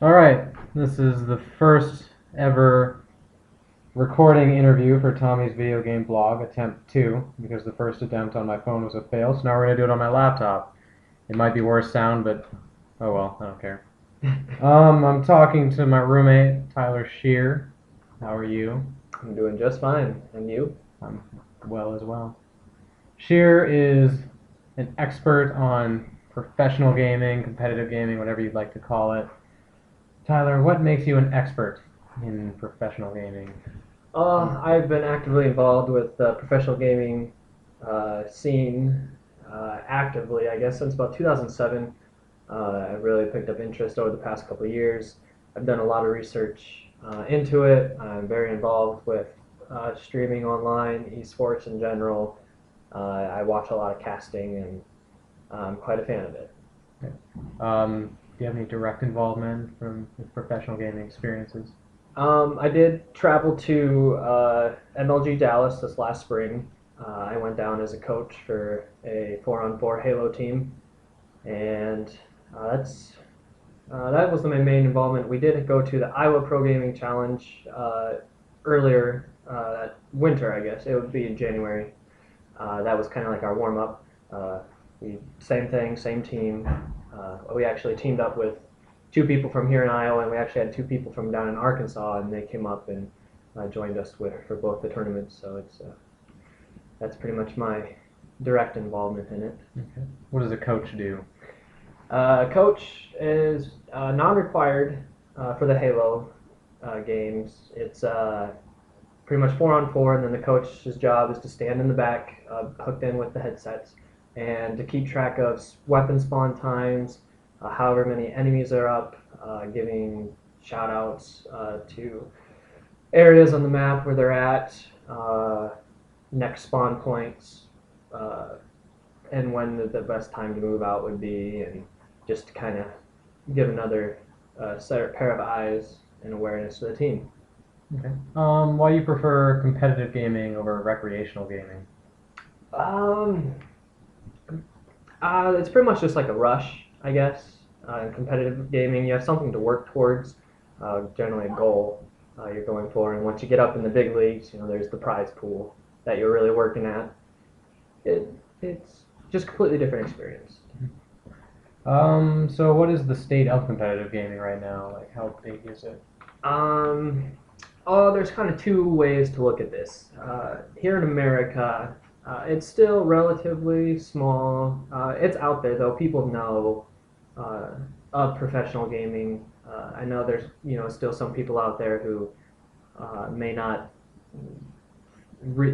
All right, this is the first ever recording interview for Tommy's video game blog, attempt two, because the first attempt on my phone was a fail, so now we're going to do it on my laptop. It might be worse sound, but oh well, I don't care. I'm talking to my roommate, Tyler Shear. How are you? I'm doing just fine. And you? I'm well as well. Shear is an expert on professional gaming, competitive gaming, whatever you'd like to call it. Tyler, what makes you an expert in professional gaming? I've been actively involved with the professional gaming scene actively, I guess, since about 2007. I really picked up interest over the past couple of years. I've done a lot of research into it. I'm very involved with streaming online, esports in general. I watch a lot of casting, and I'm quite a fan of it. Do you have any direct involvement from professional gaming experiences? I did travel to MLG Dallas this last spring. I went down as a coach for a 4-on-4 Halo team, and that was my main involvement. We did go to the Iowa Pro Gaming Challenge earlier that winter, I guess. It would be in January. That was kind of like our warm up. We same thing, same team. We actually teamed up with two people from here in Iowa, and we actually had two people from down in Arkansas, and they came up and joined us for both the tournaments. So that's pretty much my direct involvement in it. Okay. What does a coach do? Coach is non-required for the Halo games. It's pretty much 4-on-4, and then the coach's job is to stand in the back, hooked in with the headsets, and to keep track of weapon spawn times, however many enemies are up, giving shout outs to areas on the map where they're at, next spawn points, and when the best time to move out would be, and just to kind of give another pair of eyes and awareness to the team. Okay. Why do you prefer competitive gaming over recreational gaming? Um, it's pretty much just like a rush, I guess. In competitive gaming, you have something to work towards, generally a goal you're going for. And once you get up in the big leagues, there's the prize pool that you're really working at. It's just a completely different experience. So what is the state of competitive gaming right now? Like, how big is it? Um, there's kind of two ways to look at this. Here in America, it's still relatively small. It's out there though. People know uh, of professional gaming. I know there's still some people out there who may not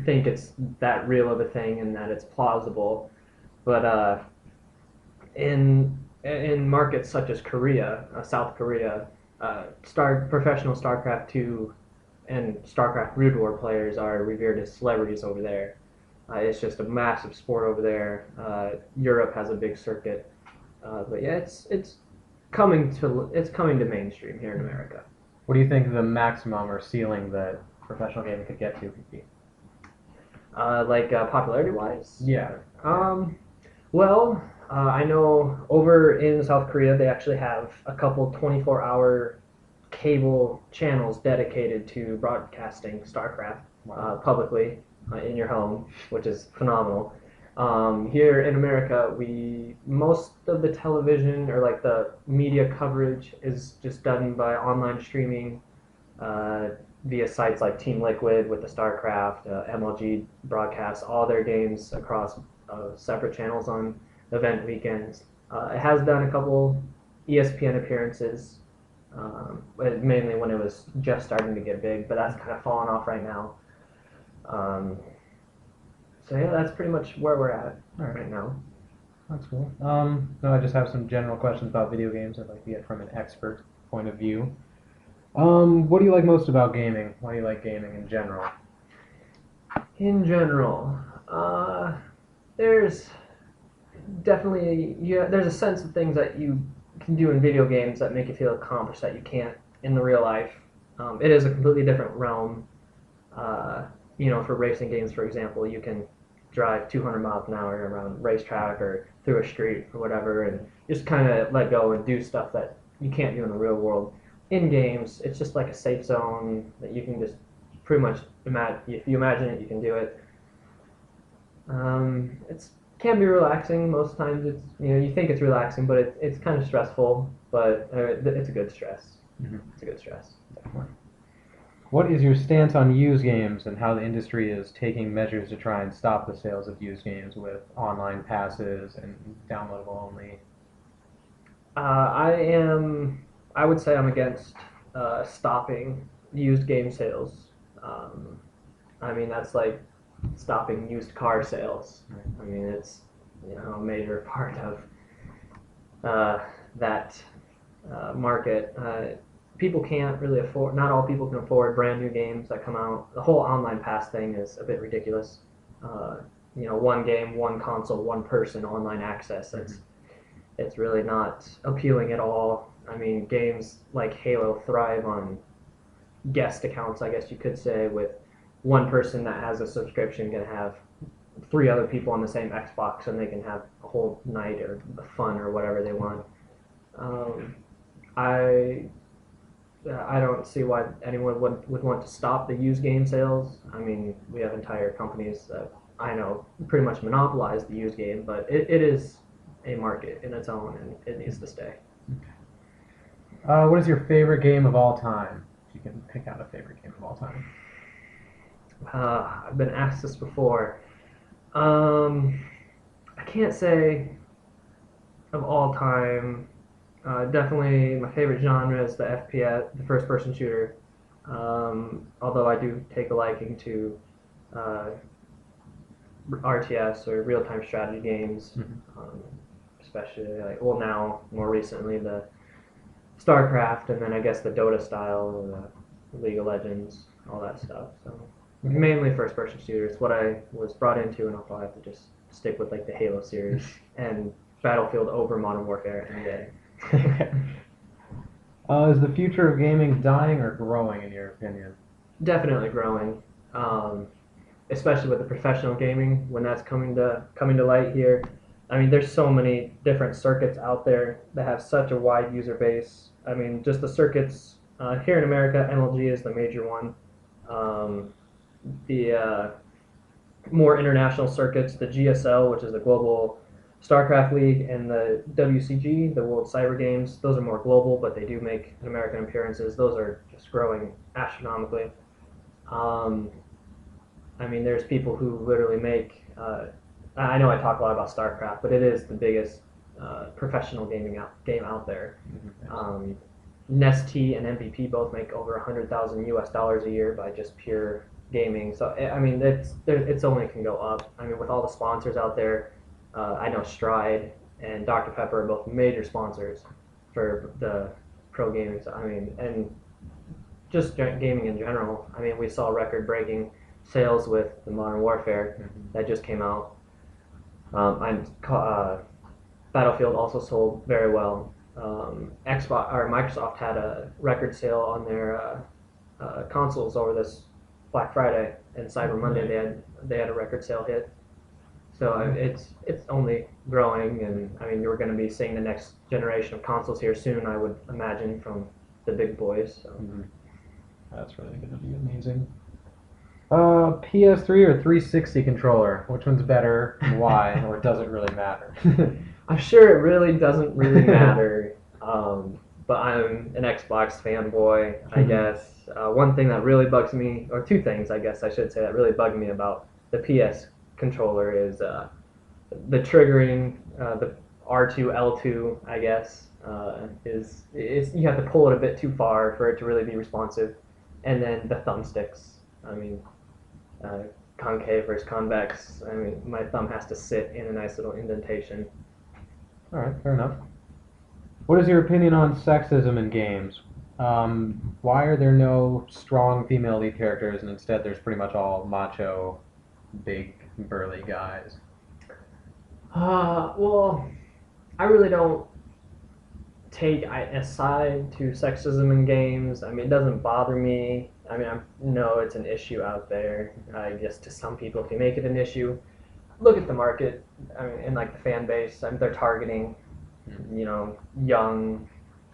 think it's that real of a thing and that it's plausible. But in markets such as Korea, South Korea, professional StarCraft 2 and StarCraft Brood War players are revered as celebrities over there. It's just a massive sport over there. Europe has a big circuit, but yeah, it's coming to mainstream here in America. What do you think the maximum or ceiling that professional gaming could get to could be? Like popularity wise, Yeah. um, well, I know over in South Korea they actually have a couple 24-hour cable channels dedicated to broadcasting StarCraft Wow. publicly in your home, which is phenomenal. Here in America, we most of the television or like the media coverage is just done by online streaming uh, via sites like Team Liquid with the StarCraft, MLG broadcasts all their games across separate channels on event weekends. It has done a couple ESPN appearances, mainly when it was just starting to get big, but that's kind of fallen off right now. Um, so yeah, that's pretty much where we're at All right. right now. That's cool. No, I just have some general questions about video games I'd like to get from an expert point of view. What do you like most about gaming? Why do you like gaming in general? In general, uh, there's definitely yeah, there's a sense of things that you can do in video games that make you feel accomplished that you can't in the real life. It is a completely different realm. For racing games, for example, you can drive 200 miles an hour around racetrack or through a street or whatever, and just kind of let go and do stuff that you can't do in the real world. In games, it's just like a safe zone that you can just pretty much imagine. If you imagine it, you can do it. It's can be relaxing most times. It's you think it's relaxing, but it's kind of stressful. But it's a good stress. Mm-hmm. It's a good stress. Definitely. What is your stance on used games and how the industry is taking measures to try and stop the sales of used games with online passes and downloadable only? I am. I would say I'm against stopping used game sales. Um, I mean that's like stopping used car sales. Right. I mean it's a major part of uh, that market. People can't really afford. Not all people can afford brand new games that come out. The whole online pass thing is a bit ridiculous. Uh, one game, one console, one person, online access. It's really not appealing at all. I mean, games like Halo thrive on guest accounts, I guess you could say, with one person that has a subscription can have three other people on the same Xbox and they can have a whole night or fun or whatever they want. Um, I I don't see why anyone would want to stop the used game sales. I mean, we have entire companies that I know pretty much monopolize the used game, but it is a market in its own and it needs to stay. What is your favorite game of all time? If you can pick out a favorite game of all time. I've been asked this before. I can't say of all time. Definitely my favorite genre is the FPS, the first person shooter. Although I do take a liking to uh, RTS or real time strategy games, especially now more recently the StarCraft and then I guess the Dota style, the League of Legends, all that stuff. So mainly first person shooters. What I was brought into, and I'll probably have to just stick with like the Halo series and Battlefield over Modern Warfare any day. Is the future of gaming dying or growing in your opinion? Definitely growing, especially with the professional gaming when that's coming to light here. I mean, there's so many different circuits out there that have such a wide user base. I mean, just the circuits here in America, MLG is the major one. The more international circuits, the GSL, which is the Global StarCraft League, and the WCG, the World Cyber Games, those are more global, but they do make American appearances. Those are just growing astronomically. I mean, there's people who literally make. I know I talk a lot about StarCraft, but it is the biggest professional game out there. Nestea and MVP both make over $100,000 a year by just pure gaming. So I mean, it's only can go up. I mean, with all the sponsors out there, I know Stride and Dr. Pepper are both major sponsors for the pro gaming. So I mean, and just gaming in general. I mean, we saw record-breaking sales with the Modern Warfare that just came out. Battlefield also sold very well. Xbox or Microsoft had a record sale on their consoles over this Black Friday and Cyber Monday. They had a record sale hit. So it's only growing, and I mean we're going to be seeing the next generation of consoles here soon. I would imagine from the big boys. So. That's really going to be amazing. PS3 or 360 controller? Which one's better and why? Or does it really matter? I'm sure it really doesn't really matter, but I'm an Xbox fanboy, I guess. One thing that really bugs me, or two things I guess I should say that really bug me about the PS controller is the triggering, the R2, L2, I guess, is you have to pull it a bit too far for it to really be responsive. And then the thumbsticks, I mean, concave versus convex. I mean, my thumb has to sit in a nice little indentation. All right, fair enough. What is your opinion on sexism in games? Why are there no strong female lead characters, and instead there's pretty much all macho, big, burly guys? Well, I really don't take a side to sexism in games. I mean, it doesn't bother me. I mean, I know it's an issue out there. I guess to some people, if you make it an issue, look at the market. I mean, and like the fan base. I mean, they're targeting, young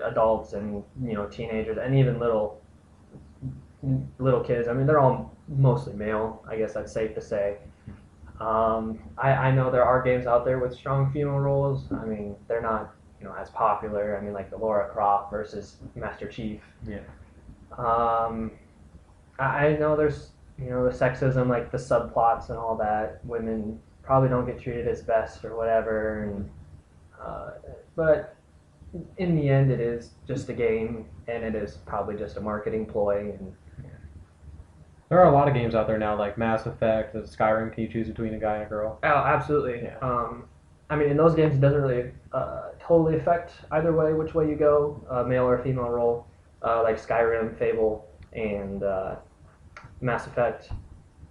adults and teenagers and even little kids. I mean, they're all mostly male. I guess that's safe to say. I know there are games out there with strong female roles. I mean, they're not as popular. I mean, like the Lara Croft versus Master Chief. Yeah. I know there's the sexism, like the subplots and all that. Women probably don't get treated as best or whatever, and but in the end, it is just a game, and it is probably just a marketing ploy. And There are a lot of games out there now, like Mass Effect, Skyrim. Can you choose between a guy and a girl? oh, absolutely. Yeah. I mean, in those games, it doesn't really totally affect either way, which way you go, male or female role, like Skyrim, Fable, and Mass Effect.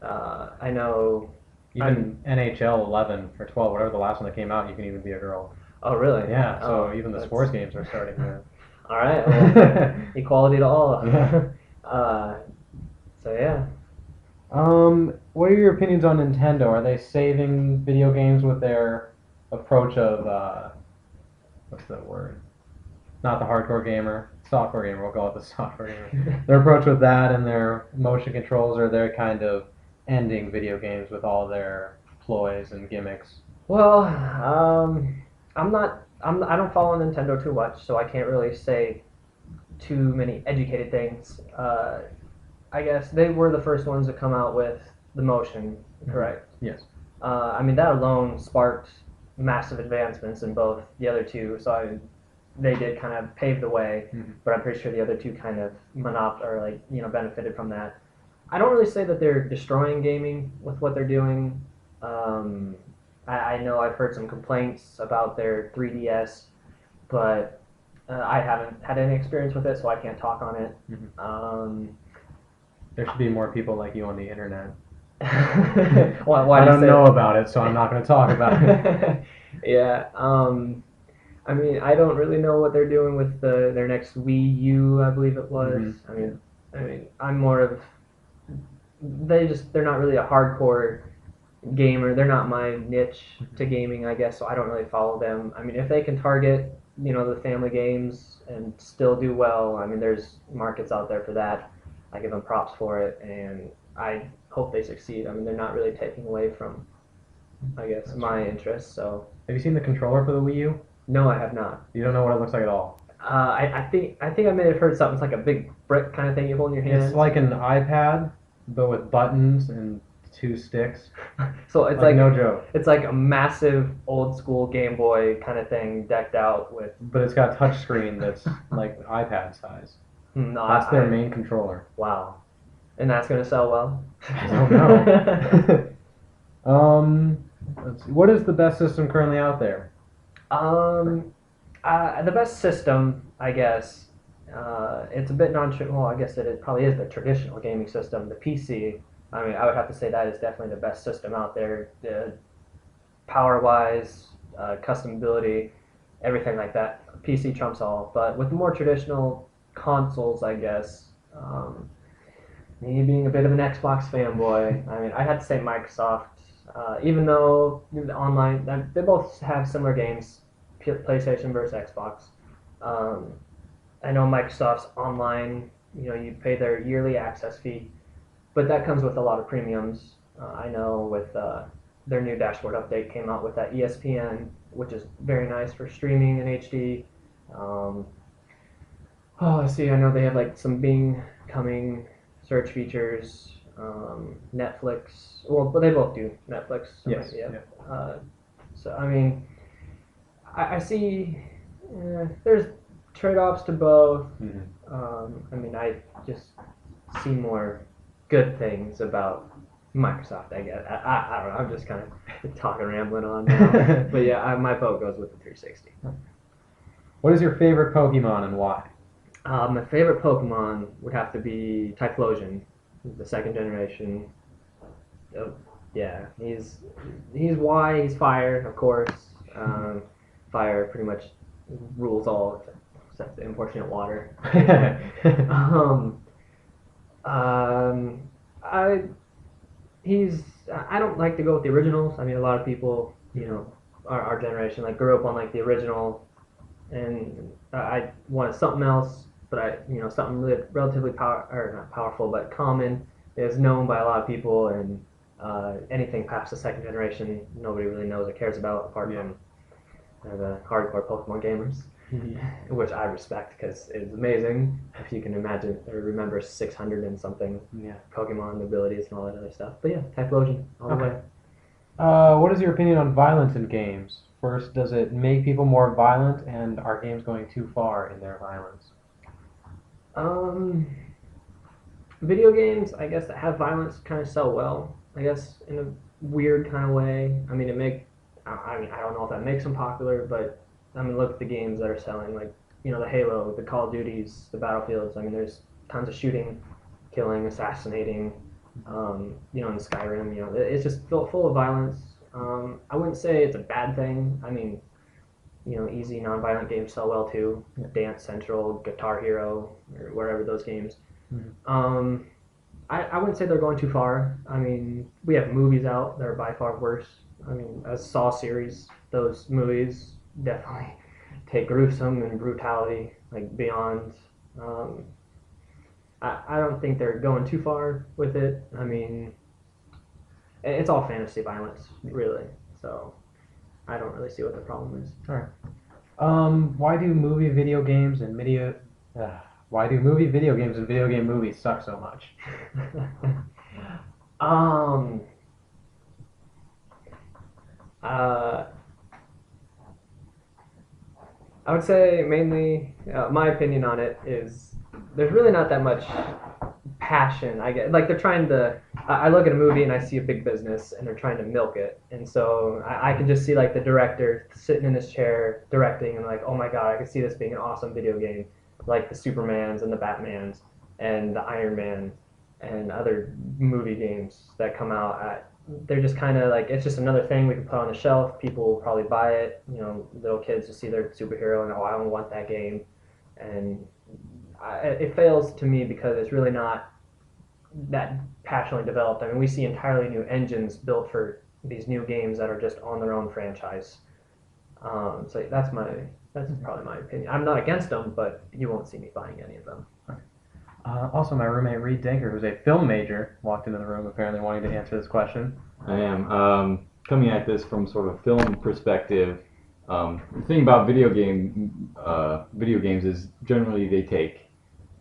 I know. Even NHL 11 or 12, whatever the last one that came out, you can even be a girl. Oh, really? Yeah. So Oh, even the that's- sports games are starting to. All right. Well, equality to all. Yeah. So yeah. What are your opinions on Nintendo? Are they saving video games with their approach of what's the word? Not the hardcore gamer, software gamer. We'll call it the software gamer. Their approach with that and their motion controls, or they're kind of ending video games with all their ploys and gimmicks. Well, I don't follow Nintendo too much, so I can't really say too many educated things. I guess they were the first ones to come out with the motion, correct? Yes. I mean, that alone sparked massive advancements in both the other two, so they did kind of pave the way, but I'm pretty sure the other two kind of benefited from that. I don't really say that they're destroying gaming with what they're doing. I know I've heard some complaints about their 3DS, but I haven't had any experience with it, so I can't talk on it. There should be more people like you on the internet. Why I do you don't say know that? about it, so I'm not going to talk about it. Yeah. I mean, I don't really know what they're doing with their next Wii U, I believe it was. I mean, I'm more of they're not really a hardcore gamer. They're not my niche to gaming, I guess. So I don't really follow them. I mean, if they can target the family games and still do well, I mean, there's markets out there for that. I give them props for it, and I hope they succeed. I mean, they're not really taking away from, I guess, That's my right. interests. So Have you seen the controller for the Wii U? no, I have not. You don't know what it looks like at all. I think I may have heard something. It's like a big brick kind of thing you hold in your hand. It's like an iPad, but with buttons and two sticks. So it's like no joke. it's like a massive old school Game Boy kind of thing decked out with. But it's got a touch screen that's like iPad size. No, That's their main controller. Wow, and that's gonna sell well. I don't know. Let's see. What is the best system currently out there? The best system, I guess, it's a bit well, I guess it probably is the traditional gaming system, the PC. I mean, I would have to say that is definitely the best system out there. Power-wise, customability, everything like that. PC trumps all. But with the more traditional consoles, I guess, me being a bit of an Xbox fanboy, I mean, I'd have to say Microsoft. Even though the online, they both have similar games, PlayStation versus Xbox. I know Microsoft's online, you pay their yearly access fee, but that comes with a lot of premiums. I know with their new dashboard update came out with that ESPN, which is very nice for streaming in HD. Let's see, I know they have like some Bing coming search features, Netflix. Well, but they both do Netflix. Yes. Yeah. Yeah. So I mean, I see there's trade-offs to both. I mean, I just see more good things about Microsoft. I guess I don't know. I'm just kind of talking, rambling on now. But yeah, my vote goes with the 360. What is your favorite Pokemon and why? My favorite Pokemon would have to be Typhlosion, the second generation. Yeah, he's he's fire, of course. Fire pretty much rules all except the importunate water. I don't like to go with the originals. I mean, a lot of people, our generation, like grew up on like the original and I wanted something else, but something really relatively or not powerful, but common, is known by a lot of people, and anything past the second generation, nobody really knows or cares about, apart from the hardcore Pokemon gamers, which I respect because it's amazing if you can imagine or remember 600 and something Pokemon abilities and all that other stuff. But yeah, Typhlosion all the way. What is your opinion on violence in games? First, does it make people more violent, and are games going too far in their violence? Um, Video games, I guess, that have violence kind of sell well. I guess in a weird kind of way. I mean, I don't know if that makes them popular, but I mean, look at the games that are selling, like the Halo, the Call of Duties, the Battlefields. I mean, there's tons of shooting, killing, assassinating. In Skyrim, it's just full of violence. I wouldn't say it's a bad thing. I mean, easy non-violent games sell well too. Dance Central, Guitar Hero, or wherever those games. Mm-hmm. I wouldn't say they're going too far. I mean, we have movies out that are by far worse. I mean, as Saw series, those movies definitely take gruesome and brutality like beyond. Um, I don't think they're going too far with it. I mean, it's all fantasy violence, really. So I don't really see what the problem is. All right. Why do movie, video games, and video? Why do movie, video games, and video game movies suck so much? um. Uh. I would say mainly my opinion on it is there's really not that much passion. I get like they're trying to. I look at a movie and I see a big business and they're trying to milk it, and so I can just see like the director sitting in his chair directing and like, oh my god, I can see this being an awesome video game, like the Supermans and the Batmans and the Iron Man and other movie games that come out. They're just kind of like it's just another thing we can put on the shelf. People will probably buy it. Little kids will see their superhero and I don't want that game, and it fails to me because it's really not that passionately developed. I mean, we see entirely new engines built for these new games that are just on their own franchise. So that's probably my opinion. I'm not against them, but you won't see me buying any of them. Also, my roommate Reed Denker, who's a film major, walked into the room apparently wanting to answer this question. I am coming at this from sort of a film perspective. The thing about video games is generally they take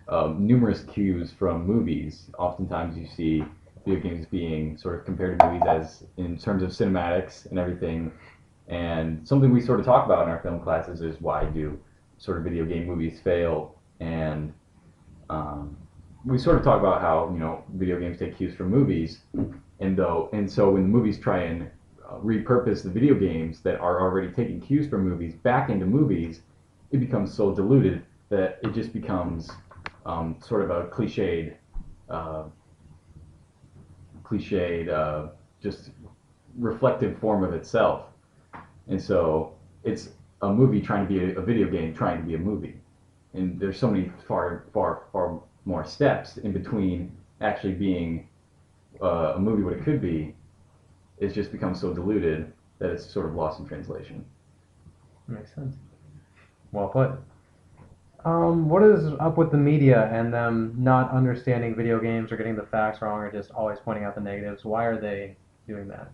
numerous cues from movies. Oftentimes, you see video games being sort of compared to movies as in terms of cinematics and everything. And something we sort of talk about in our film classes is why do sort of video game movies fail, and we sort of talk about how video games take cues from movies, and so when the movies try and repurpose the video games that are already taking cues from movies back into movies, it becomes so diluted that it just becomes sort of a cliched, just reflective form of itself, and so it's a movie trying to be a video game trying to be a movie. And there's so many far more steps in between actually being a movie what it could be. It's just become so diluted that it's sort of lost in translation. Makes sense. Well put. What is up with the media and them not understanding video games or getting the facts wrong or just always pointing out the negatives? Why are they doing that?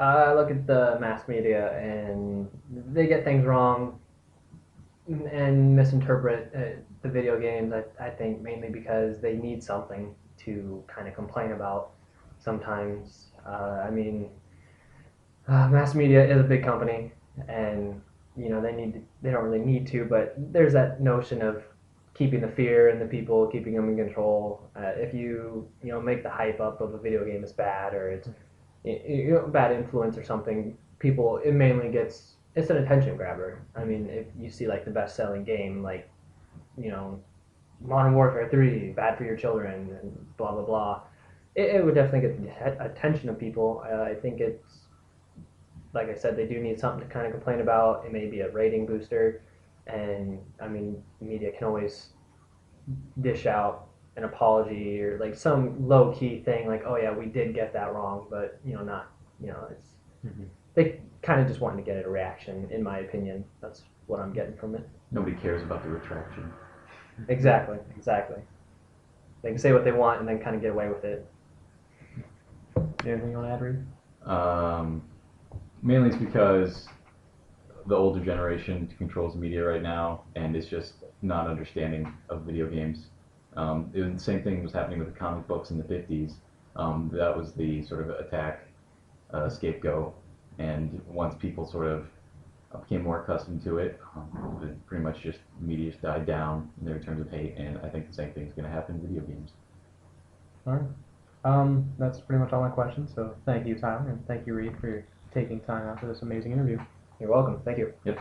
I look at the mass media and they get things wrong and misinterpret the video games. I think mainly because they need something to kind of complain about sometimes. Mass media is a big company, and they don't really need to, but there's that notion of keeping the fear in the people, keeping them in control. If you make the hype up of a video game is bad or it's bad influence or something, people it mainly gets it's an attention grabber. I mean, if you see like the best-selling game, like Modern Warfare 3, bad for your children, and blah blah blah, it would definitely get the attention of people. I think it's like I said, they do need something to kind of complain about. It may be a rating booster, and I mean, media can always dish out an apology or like some low-key thing, like, oh yeah, we did get that wrong, but it's. Mm-hmm. they kind of just wanted to get a reaction, in my opinion. That's what I'm getting from it. Nobody cares about the retraction. Exactly. They can say what they want and then kind of get away with it. Anything you want to add, Reed? Mainly it's because the older generation controls media right now and is just not understanding of video games. The same thing was happening with the comic books in the 50s. That was the sort of attack scapegoat, and once people sort of became more accustomed to it, pretty much just media just died down in their terms of hate, and I think the same thing is going to happen in video games. All right. That's pretty much all my questions. So thank you, Tyler, and thank you, Reed, for taking time out for this amazing interview. You're welcome. Thank you. Yep.